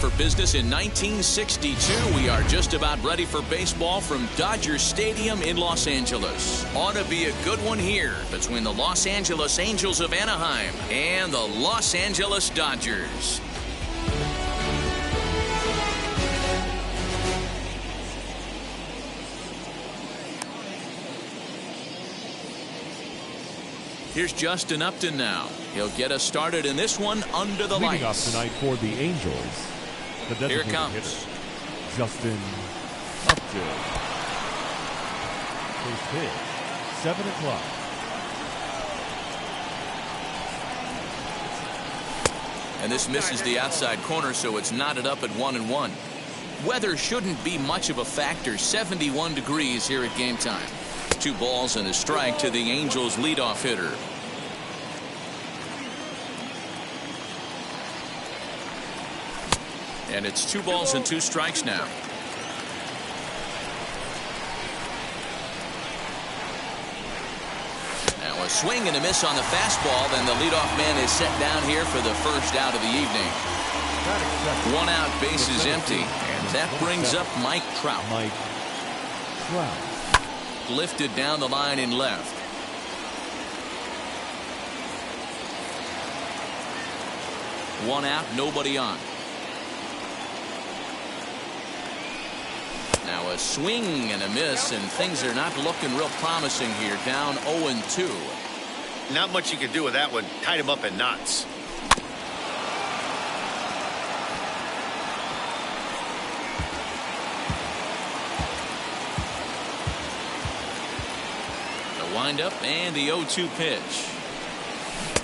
for business in 1962. We are just about ready for baseball from Dodger Stadium in Los Angeles. Ought to be a good one here between the Los Angeles Angels of Anaheim and the Los Angeles Dodgers. Here's Justin Upton now. He'll get us started in this one under the lights. Leading off tonight for the Angels, the here it comes. Hitter, Justin Upton. First pitch, 7 o'clock. And this misses the outside corner, so it's knotted up at 1-1. Weather shouldn't be much of a factor. 71 degrees here at game time. 2 balls and a strike to the Angels leadoff hitter. And it's 2 balls and 2 strikes now. Now a swing and a miss on the fastball. Then the leadoff man is set down here for the first out of the evening. 1 out, bases empty. And that brings up Mike Trout. Lifted down the line in left. One out, nobody on. Now a swing and a miss, and things are not looking real promising here. Down 0-2. Not much you can do with that one. Tied him up in knots. The windup and the 0-2 pitch.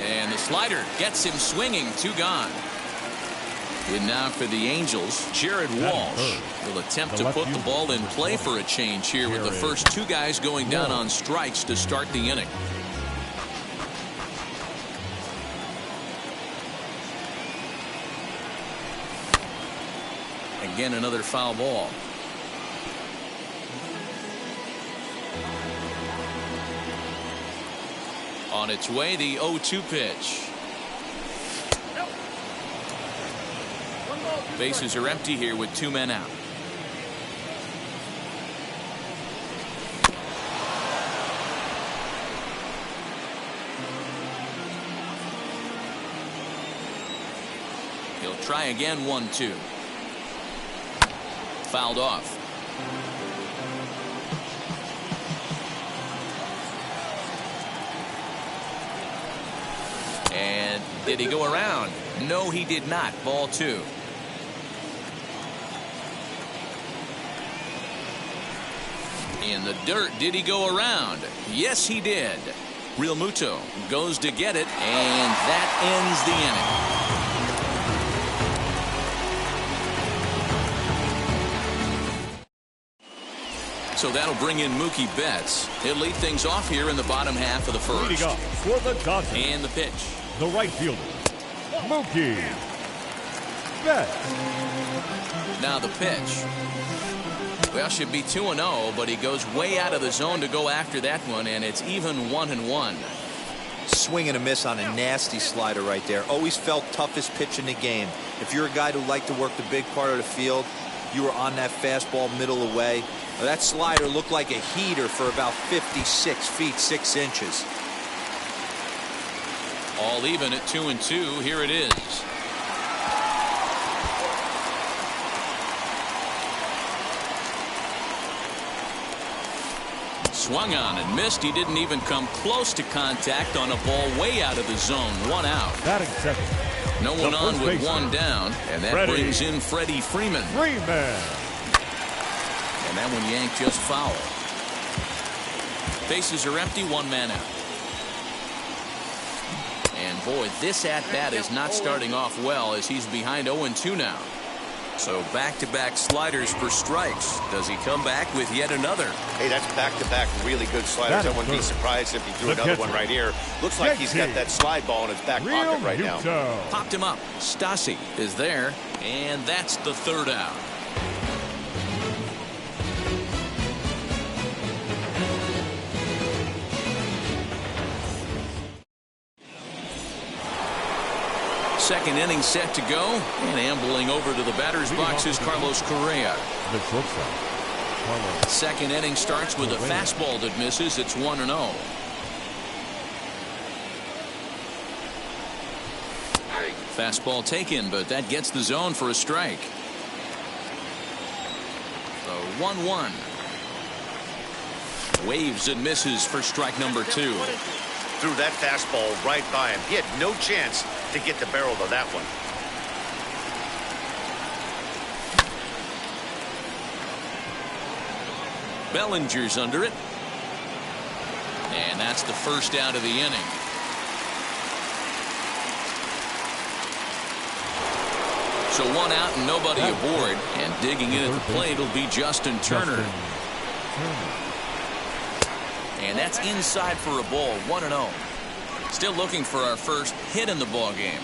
And the slider gets him swinging. 2 gone. And now for the Angels, Jared Walsh will attempt to put the ball in play for a change here with the first 2 guys going down on strikes to start the inning. Again, another foul ball. On its way, the 0-2 pitch. Bases are empty here with 2 men out. He'll try again. 1-2. Fouled off. And did he go around? No, he did not. Ball 2. In the dirt, did he go around? Yes, he did. Real Muto goes to get it, and that ends the inning. So that'll bring in Mookie Betts. He'll lead things off here in the bottom half of the first. Leading up for the Dodgers. And the pitch. The right fielder, Mookie Betts. Now the pitch. Well, should be 2-0, but he goes way out of the zone to go after that one, and it's even 1-1. Swing and a miss on a nasty slider right there. Always felt toughest pitch in the game. If you're a guy who liked to work the big part of the field, you were on that fastball middle away. That slider looked like a heater for about 56 feet 6 inches. All even at 2-2. Here it is. Swung on and missed. He didn't even come close to contact on a ball way out of the zone. 1 out. Batting second. No one on with 1 down, and that brings in Freddie Freeman. And that one yanked just foul. Bases are empty. 1 man out. And boy, this at-bat is not starting off well as he's behind 0-2 now. So back-to-back sliders for strikes. Does he come back with yet another? Hey, that's back-to-back really good sliders. I wouldn't be surprised if he threw another one right here. Looks like he's got that slide ball in his back pocket right now. Popped him up. Stassi is there, and that's the 3rd out. second inning set to go, and ambling over to the batter's box is Carlos Correa. The shortstop, Carlos. Second inning starts with a fastball that misses. It's 1-0. Fastball taken, but that gets the zone for a strike. The 1-1. Waves and misses for strike number 2. Threw that fastball right by him. He had no chance to get the barrel of that one. Bellinger's under it. And that's the first out of the inning. So one out and nobody aboard. And digging in at the plate will be Justin Turner. And that's inside for a ball. 1-0. Still looking for our first hit in the ball game.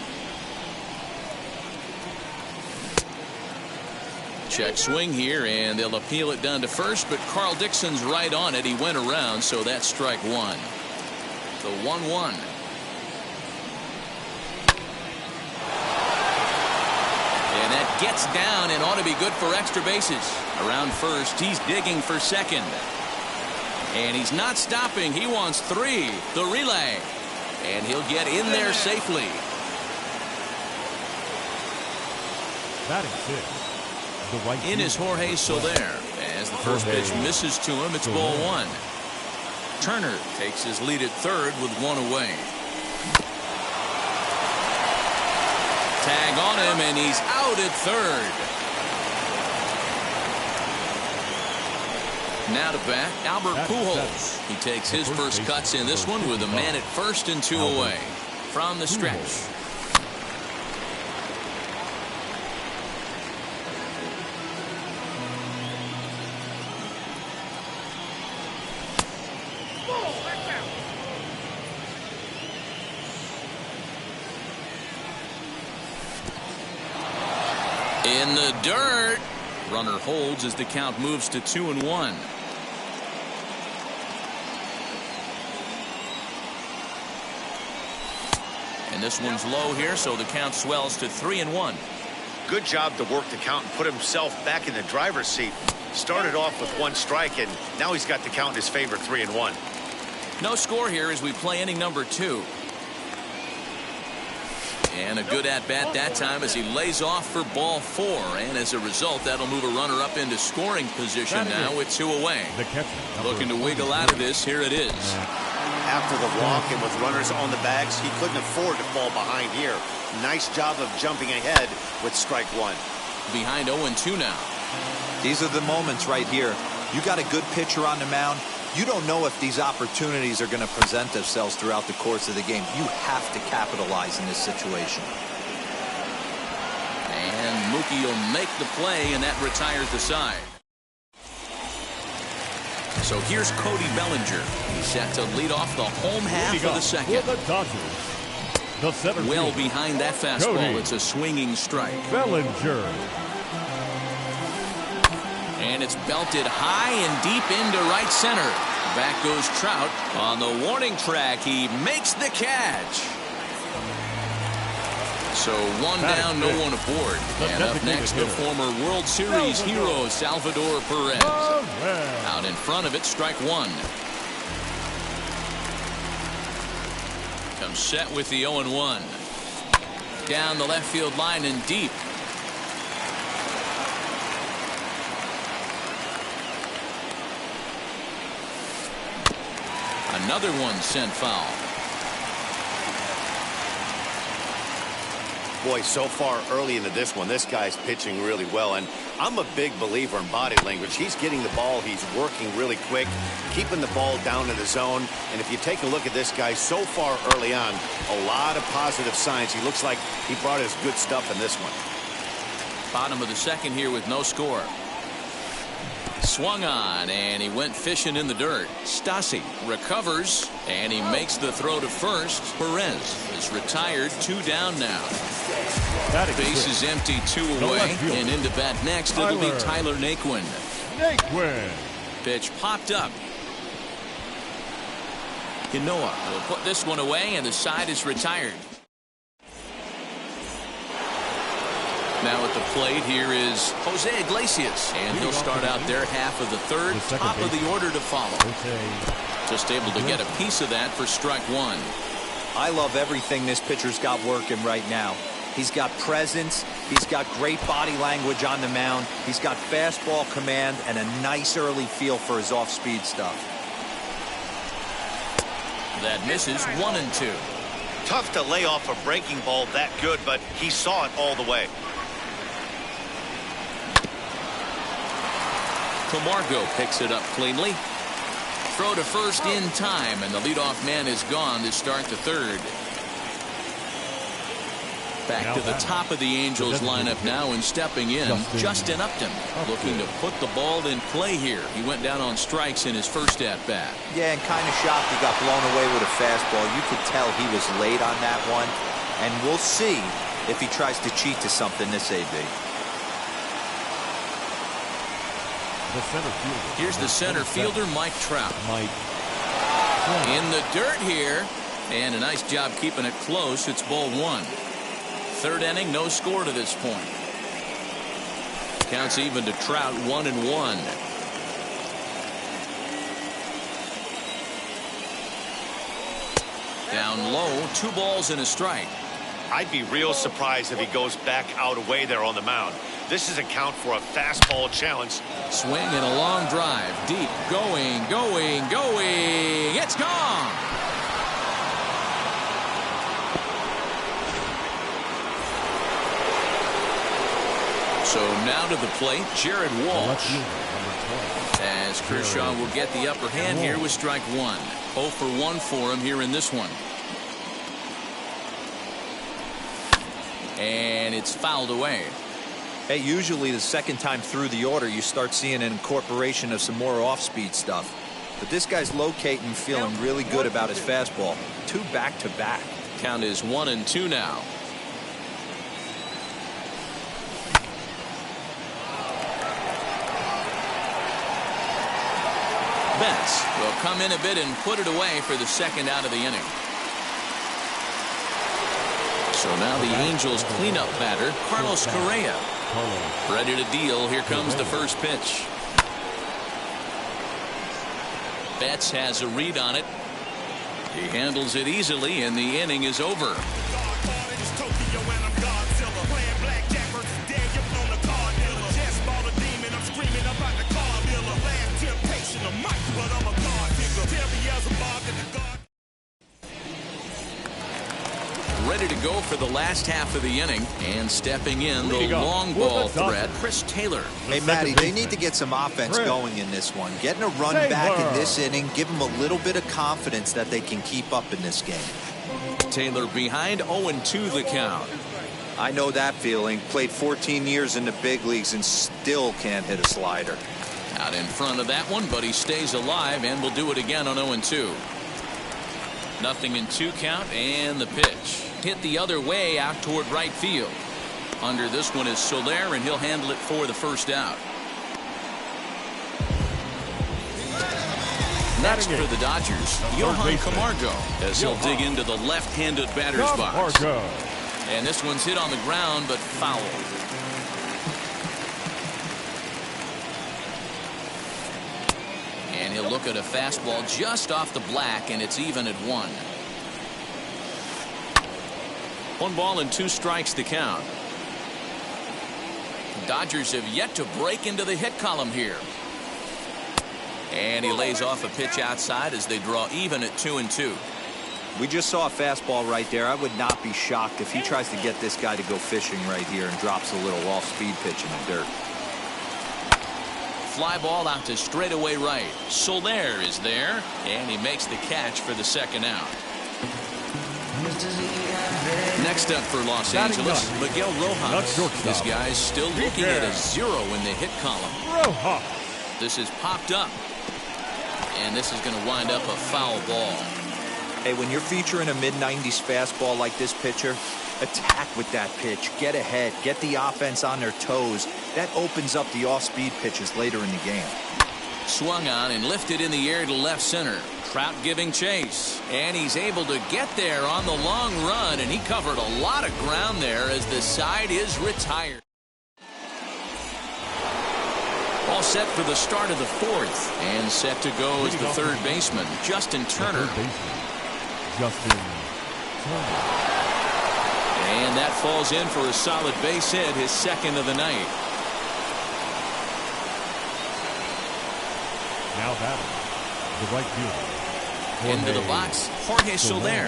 Check swing here, and they'll appeal it down to first, but Carl Dixon's right on it. He went around, so that's strike 1. The 1-1. And that gets down and ought to be good for extra bases. Around first, he's digging for second. And he's not stopping. He wants 3. The relay. And he'll get in there safely. Batting 6. The right in is Jorge Soler. As the first pitch misses to him, it's ball 1. Turner takes his lead at third with 1 away. Tag on him, and he's out at third. Now to bat, Albert Pujols. He takes his first cuts in this one with a man at first and 2 away. From the stretch. In the dirt. Runner holds as the count moves to 2-1. And this one's low here, so the count swells to 3-1. Good job to work the count and put himself back in the driver's seat. Started off with 1 strike, and now he's got the count in his favor, 3-1. No score here as we play inning number 2. And a good at-bat that time as he lays off for ball 4. And as a result, that'll move a runner up into scoring position now with 2 away. Looking to wiggle out of this. Here it is. After the walk and with runners on the bags, he couldn't afford to fall behind here. Nice job of jumping ahead with strike 1. Behind 0-2 now. These are the moments right here. You got a good pitcher on the mound. You don't know if these opportunities are going to present themselves throughout the course of the game. You have to capitalize in this situation. And Mookie will make the play, and that retires the side. So here's Cody Bellinger. He's set to lead off the home half of the second. For the Dodgers, the center well field, behind that fastball. Cody It's a swinging strike. Bellinger. And it's belted high and deep into right center. Back goes Trout. On the warning track, he makes the catch. So 1 down, no one aboard. And up next, the former World Series hero, Salvador Perez. Out in front of it, strike 1. Comes set with the 0-1. Down the left field line and deep. Another one sent foul. Boy, so far early into this one, this guy's pitching really well, and I'm a big believer in body language. He's getting the ball, he's working really quick, keeping the ball down in the zone, and if you take a look at this guy so far early on, a lot of positive signs. He looks like he brought his good stuff in this one. Bottom of the second here with no score. Swung on, and he went fishing in the dirt. Stassi recovers, and he makes the throw to first. Perez is retired, 2 down now. Base is empty, 2 away, and into bat next, it'll be Tyler Naquin. Pitch popped up. Ynoa will put this one away, and the side is retired. Now at the plate here is Jose Iglesias, and he'll start out their half of the third, top of the order to follow. Just able to get a piece of that for strike one. I love everything this pitcher's got working right now. He's got presence, he's got great body language on the mound, he's got fastball command and a nice early feel for his off-speed stuff. That misses 1-2. Tough to lay off a breaking ball that good, but he saw it all the way. Camargo picks it up cleanly. Throw to first in time, and the leadoff man is gone to start the third. Back to the top of the Angels lineup now, and stepping in, Justin Upton, looking to put the ball in play here. He went down on strikes in his first at-bat. Yeah, and kind of shocked he got blown away with a fastball. You could tell he was late on that one, and we'll see if he tries to cheat to something this AB. Here's the center fielder, Mike Trout. In the dirt here, and a nice job keeping it close. It's ball one. Third inning, no score to this point. Counts even to Trout, 1-1. Down low, 2 balls and a strike. I'd be real surprised if he goes back out away there on the mound. This is a count for a fastball challenge. Swing and a long drive. Deep. Going. It's gone. So now to the plate, Jared Walsh. As Kershaw will get the upper hand here with strike one. 0 for 1 for him here in this one. And it's fouled away. Hey, usually the second time through the order you start seeing an incorporation of some more off-speed stuff. But this guy's locating, feeling really good about his fastball. 2 back-to-back. Count is 1-2 now. Betts will come in a bit and put it away for the second out of the inning. So now the Angels cleanup batter, Carlos Correa. Ready to deal. Here comes the first pitch. Betts has a read on it. He handles it easily, and the inning is over. Ready to go for the last half of the inning, and stepping in the long ball threat, Chris Taylor. Hey, Matty, they need to get some offense going in this one. Getting a run back in this inning, give them a little bit of confidence that they can keep up in this game. Taylor behind, 0-2 the count. I know that feeling. Played 14 years in the big leagues and still can't hit a slider. Out in front of that one, but he stays alive and will do it again on 0-2. 0-2 count, and the pitch. Hit the other way out toward right field. Under this one is Soler, and he'll handle it for the first out. Next for the Dodgers, Johan Camargo, as he'll dig into the left-handed batter's box. And this one's hit on the ground, but foul. And he'll look at a fastball just off the black, and it's even at 1. 1 ball and 2 strikes to count. Dodgers have yet to break into the hit column here. And he lays off a pitch outside as they draw even at 2-2. We just saw a fastball right there. I would not be shocked if he tries to get this guy to go fishing right here and drops a little off-speed pitch in the dirt. Fly ball out to straightaway right. Soler is there, and he makes the catch for the second out. Next up for Los Angeles, Miguel Rojas. This guy's still looking at a 0 in the hit column. This is popped up, and this is going to wind up a foul ball. Hey, when you're featuring a mid-90s fastball like this pitcher, attack with that pitch. Get ahead. Get the offense on their toes. That opens up the off-speed pitches later in the game. Swung on and lifted in the air to left center. Trout giving chase, and he's able to get there on the long run, and he covered a lot of ground there as the side is retired. All set for the start of the fourth. And set to go is the third baseman, Justin Turner. Justin Turner. And that falls in for a solid base hit, his second of the night. Now batting, the right fielder. Into the box, Jorge Soler.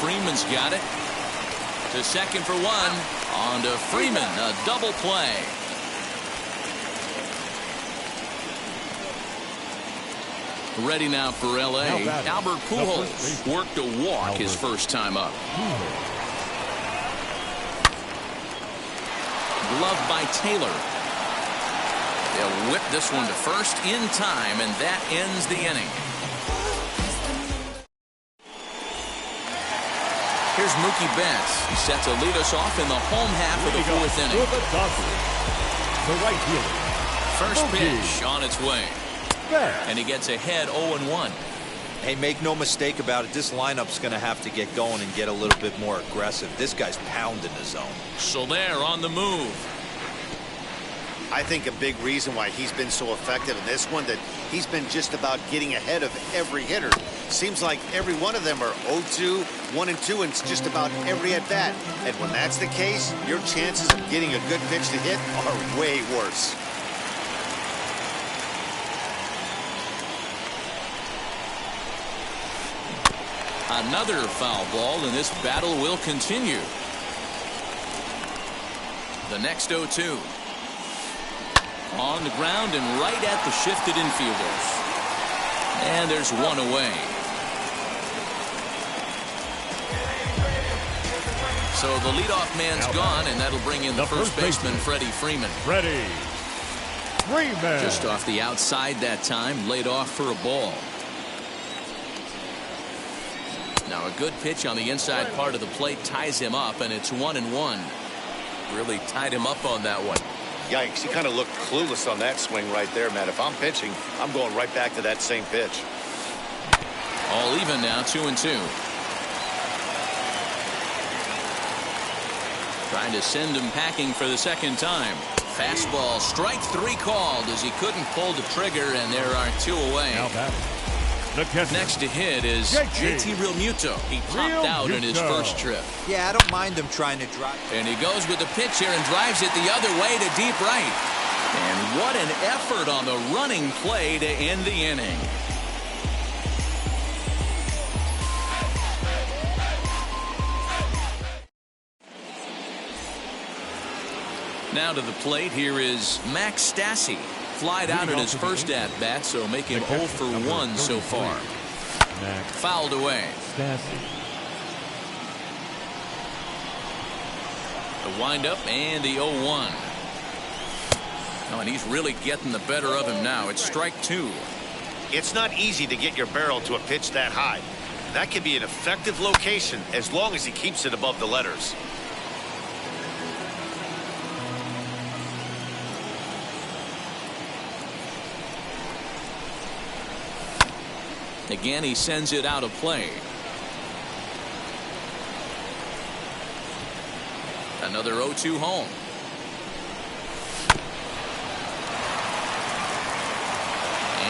Freeman's got it. To second for one. On to Freeman, a double play. Ready now for L.A. Albert Pujols worked a walk his first time up. Glove by Taylor. They'll whip this one to first in time, and that ends the inning. Here's Mookie Betts. He's set to lead us off in the home half of the fourth inning. The right fielder. First pitch on its way. And he gets ahead 0-1. Hey, make no mistake about it. This lineup's going to have to get going and get a little bit more aggressive. This guy's pounding the zone. Soler on the move. I think a big reason why he's been so effective in this one, that he's been just about getting ahead of every hitter. Seems like every one of them are 0-2, 1-2, and it's just about every at bat. And when that's the case, your chances of getting a good pitch to hit are way worse. Another foul ball, and this battle will continue. The next 0-2. On the ground and right at the shifted infielders. And there's one away. So the leadoff man's gone, and that'll bring in the first baseman, Freddie Freeman. Freddie Freeman. Just off the outside that time, laid off for a ball. Now a good pitch on the inside part of the plate ties him up, and it's 1-1. Really tied him up on that one. Yikes, he kind of looked clueless on that swing right there, man. If I'm pitching, I'm going right back to that same pitch. All even now, 2-2. Trying to send him packing for the second time. Fastball, strike three called as he couldn't pull the trigger, and there are two away. Now batting, the catcher. Next to hit is JT Realmuto. He popped out in his first trip. Yeah, I don't mind him trying to drive. And he goes with the pitch here and drives it the other way to deep right. And what an effort on the running play to end the inning. Now to the plate, here is Max Stassi. Flied out in his first at-bat, so making 0 for 1 so far. Fouled away. The windup and the 0-1. Oh, and he's really getting the better of him now. It's strike two. It's not easy to get your barrel to a pitch that high. That can be an effective location as long as he keeps it above the letters. Again, he sends it out of play. Another 0-2 home.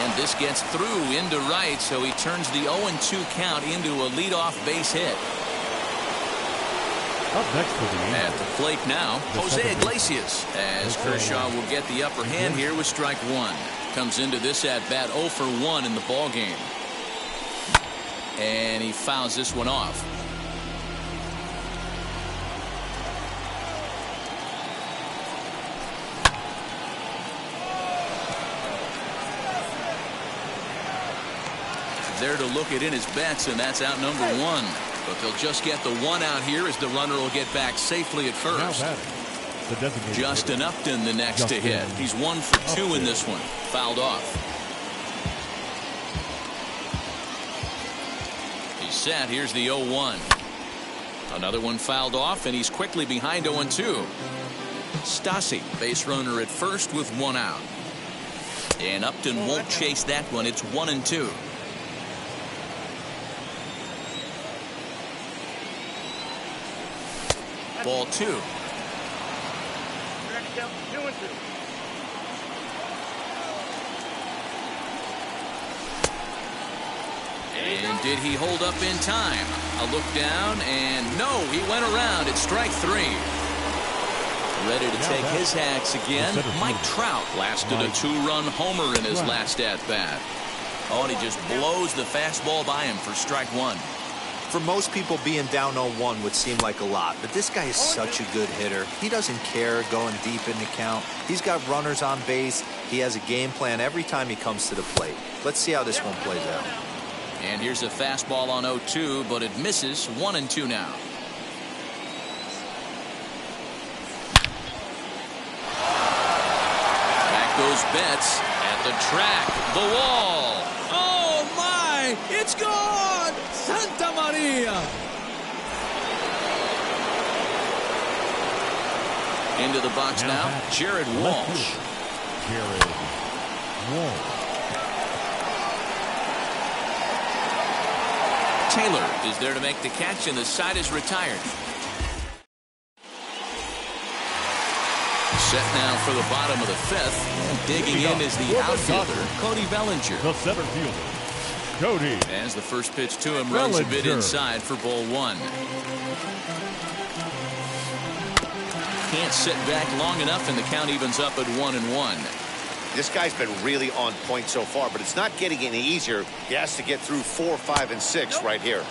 And this gets through into right, so he turns the 0-2 count into a leadoff base hit. Up next for the Angels. At the plate now, Jose Iglesias, as Kershaw will get the upper hand here with strike one. Comes into this at-bat 0 for 1 in the ballgame. And he fouls this one off. There to look it in his bets, and that's out number one. But they'll just get the one out here as the runner will get back safely at first. Justin Upton the next to hit. He's 1 for 2 in this one. Fouled off. Set. Here's the 0-1. Another one fouled off, and he's quickly behind 0-2. Stassi, base runner at first with one out. And Upton won't chase that one. It's 1-2. Ball 2. And did he hold up in time? A look down, and no, he went around. It's strike 3. Ready to take his hacks again. Mike Trout lasted a 2-run homer in his last at-bat. Oh, and he just blows the fastball by him for strike 1. For most people, being down 0-1 would seem like a lot, but this guy is such a good hitter. He doesn't care going deep in the count. He's got runners on base. He has a game plan every time he comes to the plate. Let's see how this one plays out. And here's a fastball on 0-2, but it misses. 1-2 now. Back goes Betts at the track. The wall. Oh, my! It's gone! Santa Maria! Into the box now, Jared Walsh. Jared Walsh. Taylor is there to make the catch, and the side is retired. Set now for the bottom of the 5th. And digging in is the outfielder, Cody Bellinger. The center fielder, Cody. As the first pitch to him runs a bit inside for ball 1. Can't sit back long enough, and the count evens up at 1-1. This guy's been really on point so far, but it's not getting any easier. He has to get through 4, 5, and 6 right here.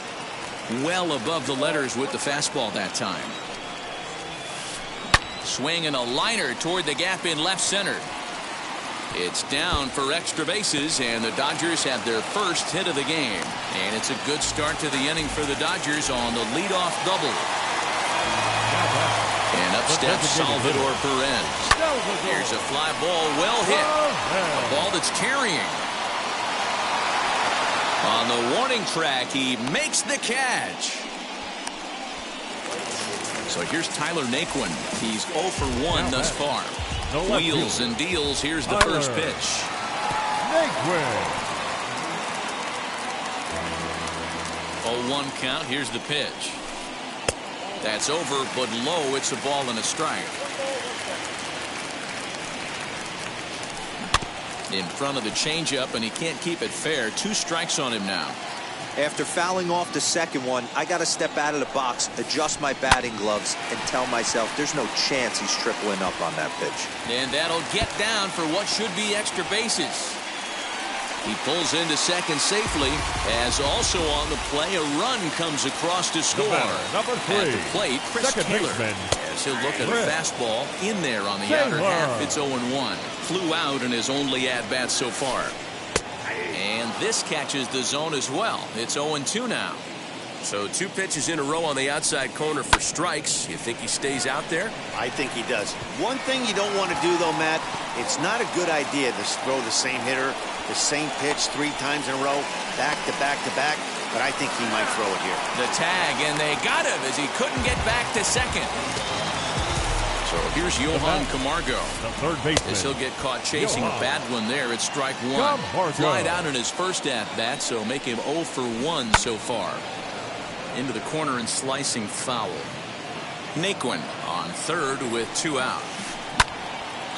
Well above the letters with the fastball that time. Swing and a liner toward the gap in left center. It's down for extra bases, and the Dodgers have their first hit of the game. And it's a good start to the inning for the Dodgers on the leadoff double. And up steps Salvador Perez. Here's a fly ball, well hit. A ball that's carrying. On the warning track, he makes the catch. So here's Tyler Naquin. He's 0 for 1 thus far. Wheels and deals. Here's the first pitch. Naquin. 0-1 count. Here's the pitch. That's over, but low. It's a ball and a strike. In front of the changeup, and he can't keep it fair. 2 strikes on him now. After fouling off the second one, I got to step out of the box, adjust my batting gloves, and tell myself there's no chance he's tripling up on that pitch. And that'll get down for what should be extra bases. He pulls into second safely, as also on the play, a run comes across to score. Number 3. At the plate, Chris Taylor. As he'll look at a fastball in there on the outer half. It's 0-1. Flew out in his only at-bat so far. And this catches the zone as well. It's 0-2 now. So 2 pitches in a row on the outside corner for strikes. You think he stays out there? I think he does. One thing you don't want to do, though, Matt, it's not a good idea to throw the same hitter, the same pitch 3 times in a row, back to back to back, but I think he might throw it here. The tag, and they got him as he couldn't get back to second. So here's Johan Camargo. The third baseman. As he'll get caught chasing a bad one there. It's strike 1. Flied out in his first at-bat, so make him 0 for 1 so far. Into the corner and slicing foul. Naquin on third with 2 out.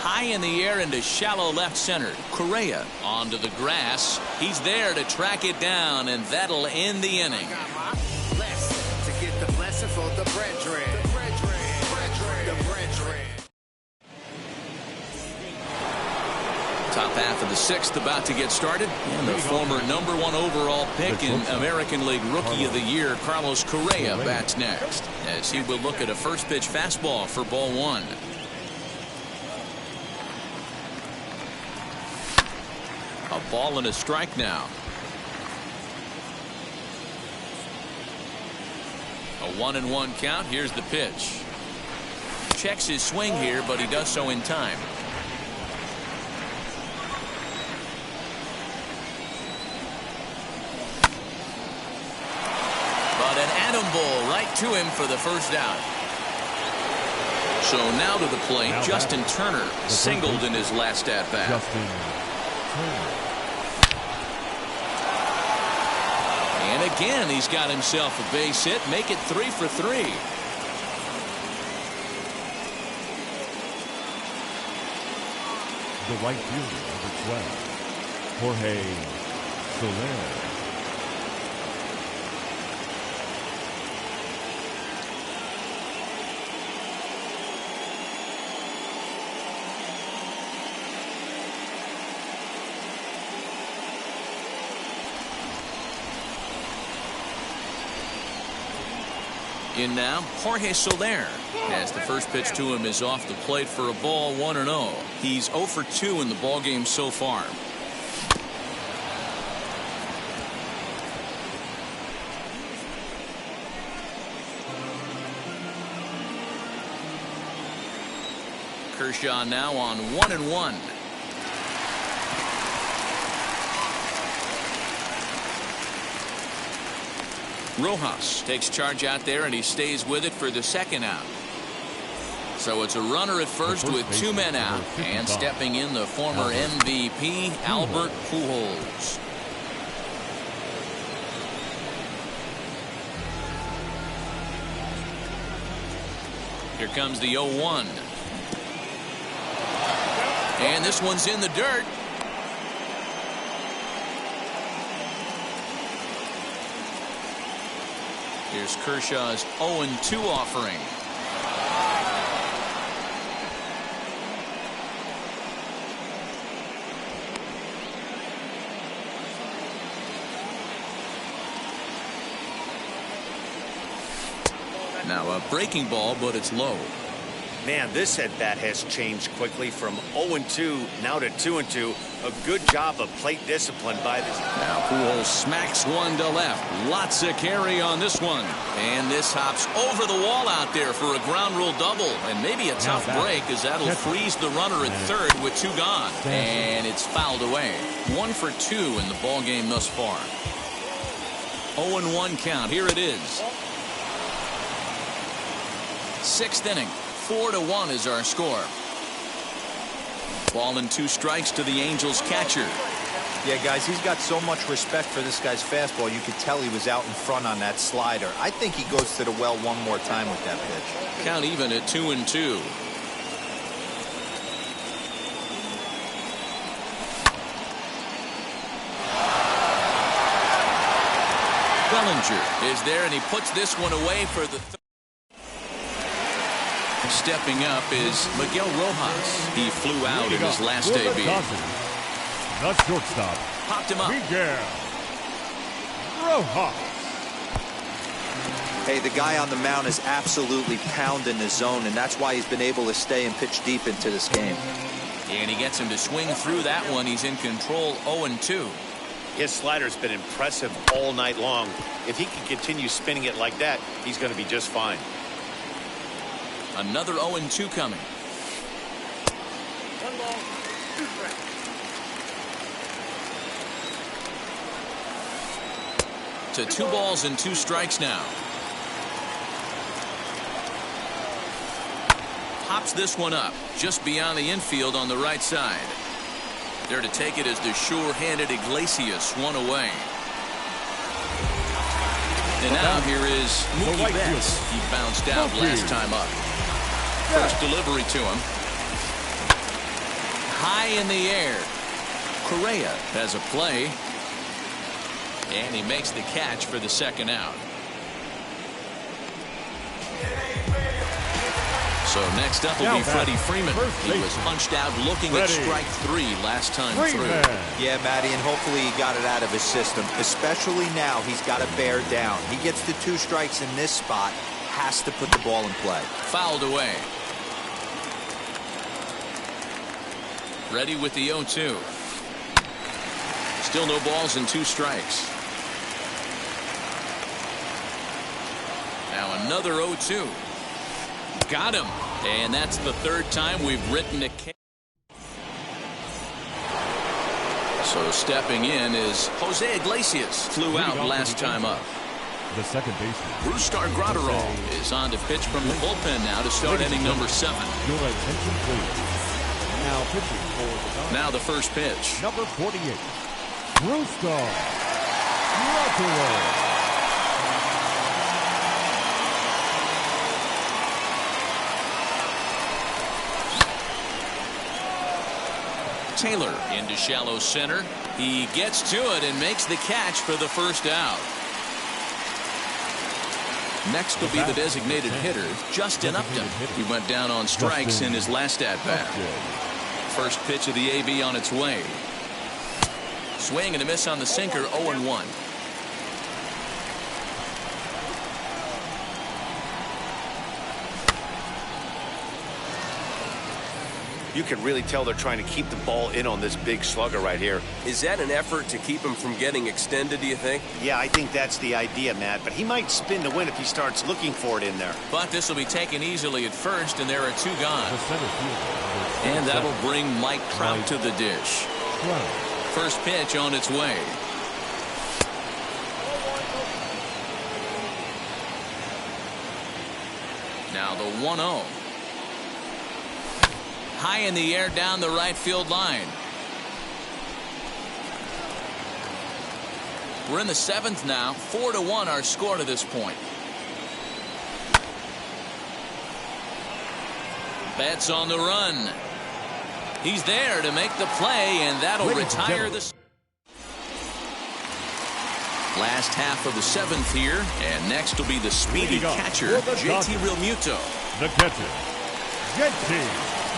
High in the air into shallow left center. Correa onto the grass. He's there to track it down, and that'll end the inning. Top half of the 6th about to get started. And the former #1 overall pick in American League Rookie of the Year, Carlos Correa, bats next, as he will look at a first pitch fastball for ball 1. A ball and a strike now. A 1-1 count. Here's the pitch. Checks his swing here, but he does so in time. But an atom ball right to him for the first out. So now to the plate, Justin Turner singled in his last at-bat. Justin Turner. And again, he's got himself a base hit. Make it 3 for 3. The right fielder, number 12, Jorge Soler. In now, Jorge Soler, as the first pitch to him is off the plate for a ball, 1-0. He's 0 for 2 in the ballgame so far. Kershaw now on 1-1. Rojas takes charge out there, and he stays with it for the second out. So it's a runner at first with 2 men out, and stepping in the former MVP Albert Pujols. Here comes the 0-1. And this one's in the dirt. Here's Kershaw's 0-2 offering. Now a breaking ball, but it's low. Man, this at bat has changed quickly from 0-2 now to 2-2. A good job of plate discipline by this. Now Pujols smacks one to left. Lots of carry on this one. And this hops over the wall out there for a ground rule double. And maybe a tough break, as that'll freeze the runner at third with 2 gone. And it's fouled away. 1 for 2 in the ball game thus far. 0-1 count. Here it is. 6th inning. 4-1 is our score. Ball and 2 strikes to the Angels catcher. Yeah, guys, he's got so much respect for this guy's fastball. You could tell he was out in front on that slider. I think he goes to the well one more time with that pitch. Count even at 2-2. Bellinger is there, and he puts this one away for the third. Stepping up is Miguel Rojas. He flew out in his last debut. Not shortstop. Popped him up. Miguel Rojas. Hey, the guy on the mound is absolutely pounding the zone, and that's why he's been able to stay and pitch deep into this game. And he gets him to swing through that one. He's in control, 0-2. His slider's been impressive all night long. If he can continue spinning it like that, he's going to be just fine. Another 0-2 coming. 1 ball, 2 strikes. To 2 balls and 2 strikes now. Pops this one up just beyond the infield on the right side. There to take it is the sure-handed Iglesias, 1 away. And now here is Mookie Betts. He bounced out last time up. First delivery to him. High in the air. Correa has a play. And he makes the catch for the second out. So next up will be Freddie Freeman. He was punched out looking at strike 3 last time through. Yeah, Matty, and hopefully he got it out of his system. Especially now, he's got to bear down. He gets the 2 strikes in this spot, has to put the ball in play. Fouled away. Ready with the 0-2. Still no balls and 2 strikes. Now another 0-2. Got him. And that's the 3rd time we've written a K. So stepping in is Jose Iglesias. Flew out last time up. The second baseman. Brusdar Graterol is on to pitch from the bullpen now to start inning number 7. Your attention, please. Now pitching for the Dodgers. Now the first pitch. Number 48. Brusdar Graterol. Taylor into shallow center. He gets to it and makes the catch for the first out. Next will be the designated hitter, Justin Upton. He went down on strikes in his last at-bat. First pitch of the AB on its way. Swing and a miss on the sinker, 0-1. You can really tell they're trying to keep the ball in on this big slugger right here. Is that an effort to keep him from getting extended, do you think? Yeah, I think that's the idea, Matt. But he might spin to win if he starts looking for it in there. But this will be taken easily at first, and there are 2 gone. The center fielder. And that'll bring Mike Trout to the dish. First pitch on its way. Now the 1-0. High in the air down the right field line. We're in the 7th now. 4-1 our score to this point. Betts on the run. He's there to make the play, and that'll retire this. Last half of the 7th here, and next will be the speedy catcher, JT Realmuto. The catcher, JT.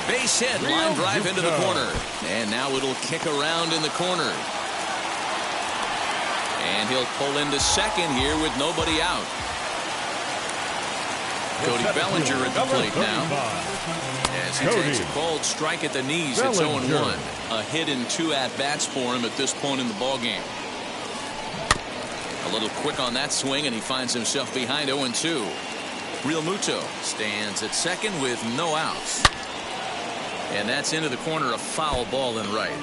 Base hit, line drive into the corner. And now it'll kick around in the corner. And he'll pull into second here with nobody out. Cody Bellinger at the plate now. As he takes a cold strike at the knees, it's 0-1. A hit in 2 at-bats for him at this point in the ballgame. A little quick on that swing, and he finds himself behind 0-2. Realmuto stands at second with no outs. And that's into the corner, a foul ball and right.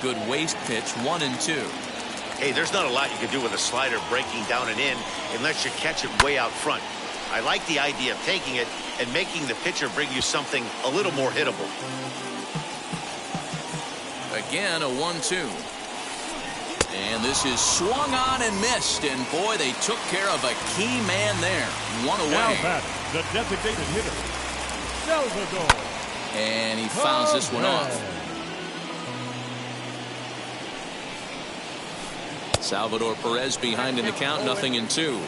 Good waist pitch, 1-2. Hey, there's not a lot you can do with a slider breaking down and in unless you catch it way out front. I like the idea of taking it and making the pitcher bring you something a little more hittable. Again, a 1-2. And this is swung on and missed. And boy, they took care of a key man there. 1 away. Now batting, the designated hitter, Salvador. And he fouls this one off. Salvador Perez behind in the count, 0-2.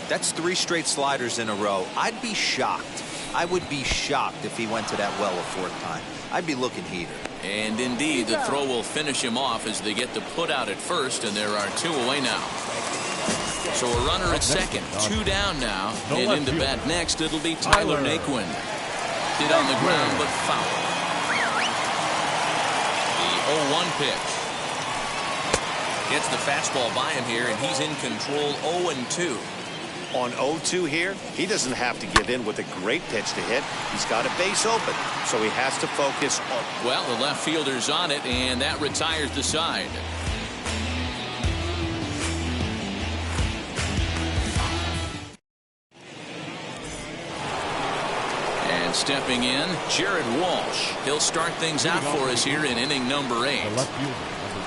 That's 3 straight sliders in a row. I'd be shocked. I would be shocked if he went to that well a 4th time. I'd be looking heater. And indeed, the throw will finish him off as they get the put out at first, and there are 2 away now. So a runner at second, 2 down now, and into bat next, it'll be Tyler Naquin. Hit on the ground, but foul. The 0-1 pitch. Gets the fastball by him here, and he's in control. 0-2. On 0-2 here, he doesn't have to give in with a great pitch to hit. He's got a base open, so he has to focus on. Well, the left fielder's on it, and that retires the side. And stepping in, Jared Walsh. He'll start things out for us here in inning number 8. The left fielder, number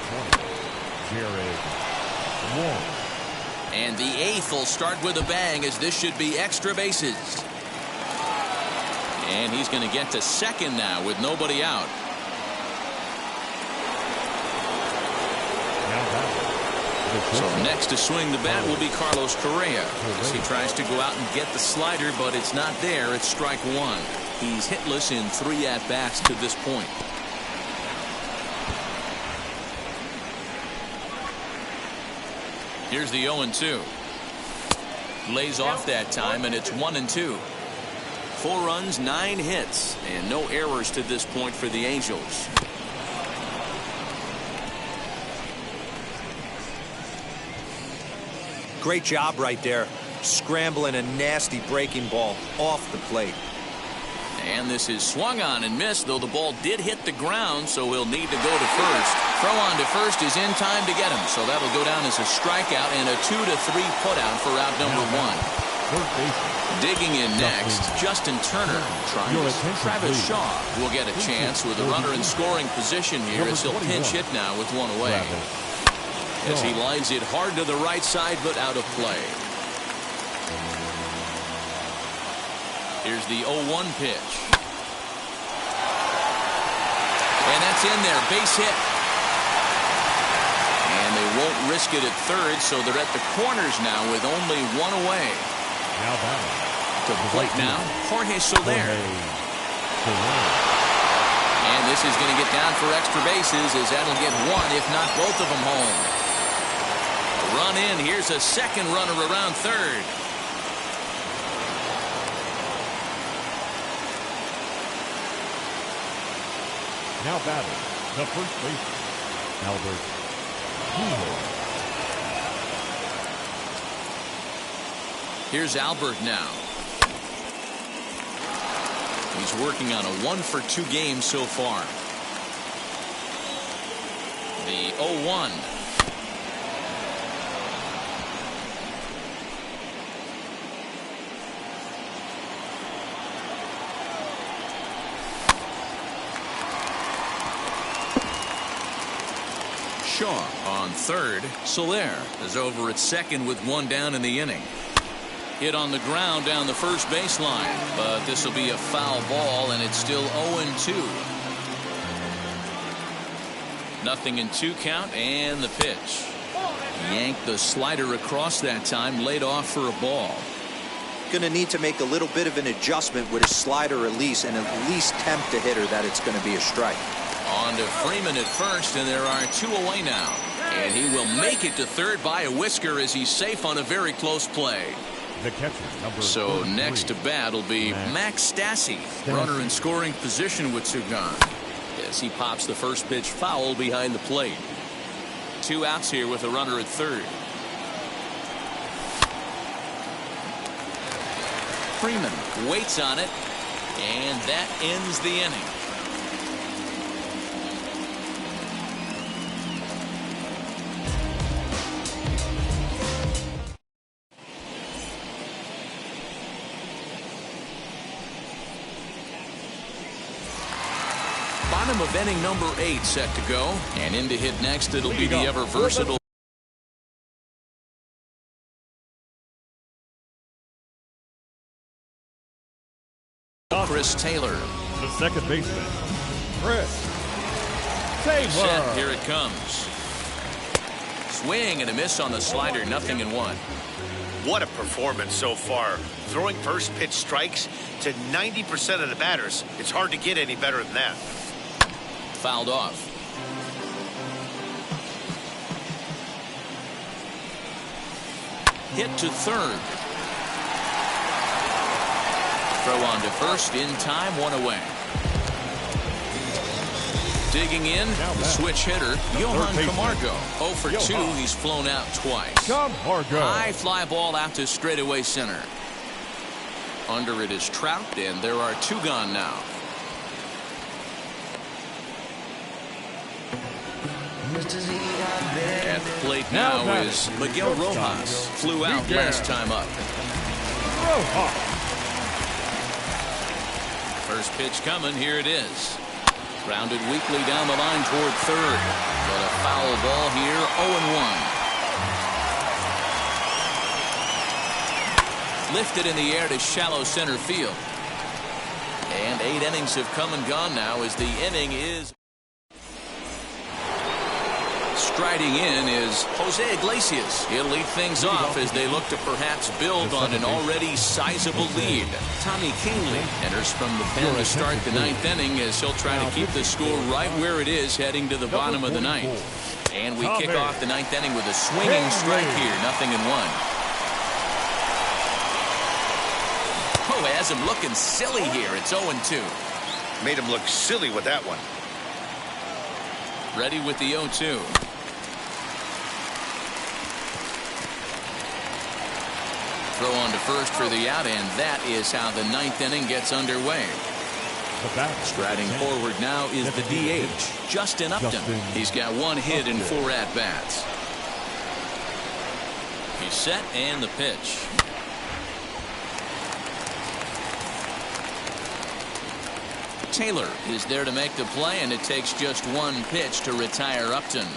20, Jared Walsh. And the 8th will start with a bang, as this should be extra bases. And he's going to get to second now with nobody out. So next to swing the bat will be Carlos Correa, as he tries to go out and get the slider, but it's not there. It's strike 1. He's hitless in 3 at-bats to this point. Here's the 0-2. Lays off that time, and it's 1-2. 4 runs, 9 hits, and no errors to this point for the Angels. Great job right there. Scrambling a nasty breaking ball off the plate. And this is swung on and missed, though the ball did hit the ground, so he'll need to go to first. Throw on to first is in time to get him, so that'll go down as a strikeout and a 2-3 putout for out number 1. Digging in next, Justin Turner. Travis Shaw will get a chance with a runner in scoring position here as he'll pinch hit now with 1 away. As he lines it hard to the right side, but out of play. Here's the 0-1 pitch. And that's in there, base hit. And they won't risk it at third, so they're at the corners now with only 1 away. Now batting. To the plate now, Jorge Soler. And this is going to get down for extra bases, as that'll get 1, if not both of them home. A run in, here's a second runner around third. Now batting, the first baseman, Albert Pujols. Here's Albert now. He's working on a 1-for-2 game so far. The 0-1. Shaw on third. Soler is over at second with one down in the inning. Hit on the ground down the first baseline, but this will be a foul ball, and it's still 0-2. Nothing in 2 count, and the pitch. Yanked the slider across that time, laid off for a ball. Going to need to make a little bit of an adjustment with his slider release and at least tempt the hitter that it's going to be a strike. On to Freeman at first, and there are 2 away now. And he will make it to third by a whisker as he's safe on a very close play. The catcher, number So 33. next to bat will be Max Stassi, runner in scoring position with 2 gone. As he pops the first pitch foul behind the plate. 2 outs here with a runner at third. Freeman waits on it, and that ends the inning. Bottom of inning number 8 set to go, and in to hit next it'll be the ever versatile Chris Taylor. The second baseman, Chris Taylor. Set, here it comes. Swing and a miss on the slider, 0-1. What a performance so far. Throwing first pitch strikes to 90% of the batters. It's hard to get any better than that. Fouled off. Hit to third. Throw on to first in time, 1 away. Digging in, the switch hitter, Johan Camargo. 0 for 2, he's flown out twice. Camargo. High fly ball out to straightaway center. Under it is Trout, and there are 2 gone now. At the plate now is Miguel Rojas. Flew out last time up. First pitch coming. Here it is. Grounded weakly down the line toward third. But a foul ball here. 0-1. Lifted in the air to shallow center field. And 8 innings have come and gone now as the inning is. Striding in is Jose Iglesias. He'll lead things off as they look to perhaps build on an already sizable lead. Tommy Kahnle enters from the pen to start the 9th inning as he'll try to keep the score right where it is heading to the bottom of the 9th. And we kick off the 9th inning with a swinging strike here, 0-1. Oh, has him looking silly here. It's 0-2. Made him look silly with that one. Ready with the 0-2. Throw on to first for the out, and that is how the 9th inning gets underway. Striding forward now is the DH, Justin Upton. He's got 1 hit in 4 at-bats. He's set, and the pitch. Taylor is there to make the play, and it takes just 1 pitch to retire Upton.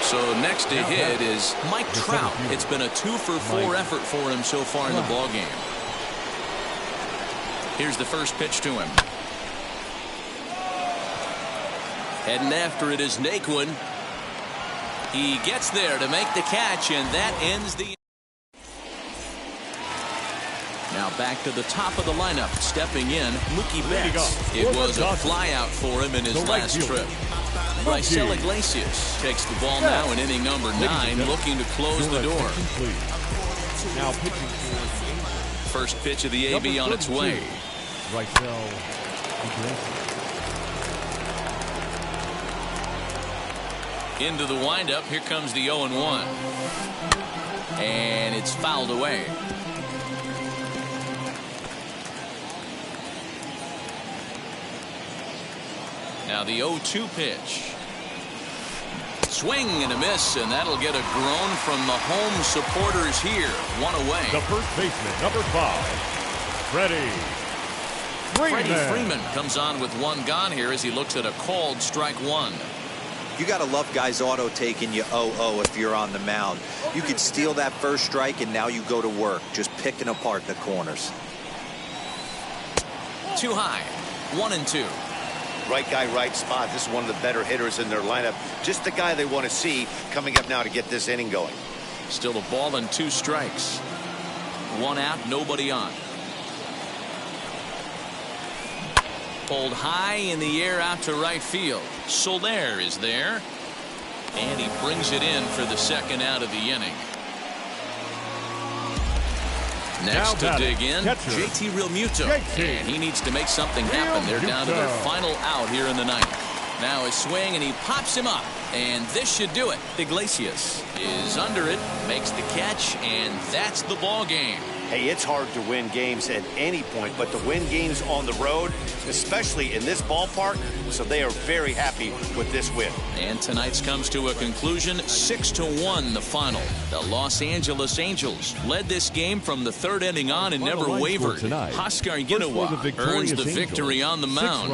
So next to hit is Mike Trout. It's been a 2-for-4 effort for him so far in the ballgame. Here's the first pitch to him. Heading after it is Naquin. He gets there to make the catch, and that ends the. Now back to the top of the lineup, stepping in, Mookie Betts. It was a flyout for him in his last trip. Raisel Iglesias takes the ball now in inning number 9, looking to close the door. Now pitching First pitch of the AB on its way. Raisel Iglesias. Into the windup. Here comes the 0-1. And it's fouled away. Now the 0-2 pitch. Swing and a miss, and that'll get a groan from the home supporters here. One away. The first baseman, number 5, Freddie Freeman. Freddie Freeman comes on with one gone here as he looks at a called strike one. You got to love guys auto taking you 0-0 if you're on the mound. You could steal that first strike and now you go to work just picking apart the corners. Too high. 1-2. Right guy, right spot. This is one of the better hitters in their lineup. Just the guy they want to see coming up now to get this inning going. Still a ball and 2 strikes. 1 out, nobody on. Pulled high in the air out to right field. Soler is there. And he brings it in for the second out of the inning. Next to dig in, catcher, JT Realmuto. And he needs to make something happen. They're down to their final out here in the ninth. Now a swing, and he pops him up. And this should do it. Iglesias is under it, makes the catch, and that's the ball game. Hey, it's hard to win games at any point, but to win games on the road, especially in this ballpark, so they are very happy with this win. And tonight's comes to a conclusion, 6-1 the final. The Los Angeles Angels led this game from the third inning on and never wavered. Huascar Ynoa earns the victory on the mound.